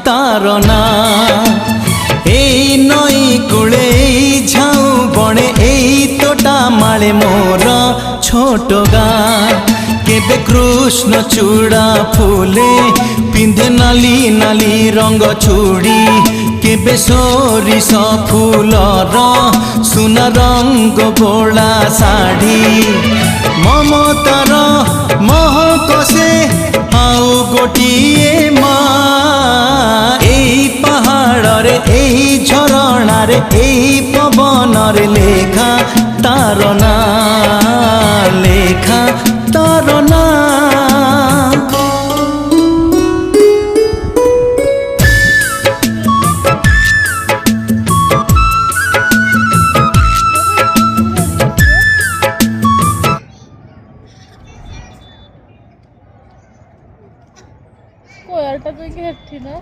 তার না। এই নই কূলে এই ঝাউ বনে এই তোটা মালে মোর ছোট গাঁ। কেবে কৃষ্ণ চূড়া ফুলে পিন্ধে নালি নালি রঙ চুড়ি, কেবে সরিষ ফুলর সুনা রঙ ବୋଳା ଶାଢ଼ୀ। ମମତାର ମହକ ସେ ଆଉ ଗୋଟିଏ ମା। ଏଇ ପାହାଡ଼ରେ ଏଇ ଝରଣାରେ ଏଇ ପବନରେ ଲେଖା ତାର ନାଁ, ଲେଖା ତାର ନାଁ। কোয়ালটা তুই কি হেঁটছি না?